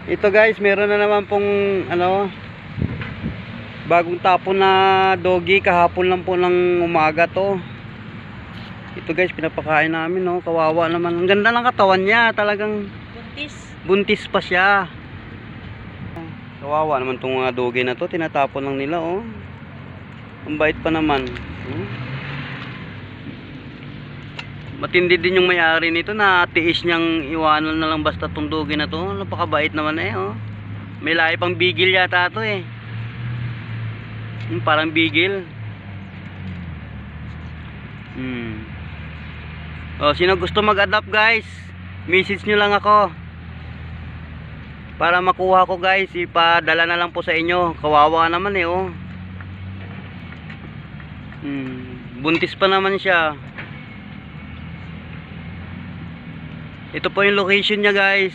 Ito guys, meron na naman pong ano, bagong tapon na doggy. Kahapon lang po ng umaga to. Ito guys, pinapakain namin, no. Kawawa naman. Ang ganda ng katawan niya, talagang buntis pa siya. Kawawa naman tong mga doggy na to, tinatapon lang nila, oh. Ang bait pa naman. Matindi din yung may-ari nito, na tiis niyang iwanan na lang basta tong doggy na to. Napakabait naman eh, oh. May lahi pang bigil yata to eh. Parang bigil. Oh, sino gusto mag-adopt guys, message nyo lang ako para makuha ko guys. Ipadala na lang po sa inyo. Kawawa naman eh, oh. Buntis pa naman siya. Ito po yung location niya guys.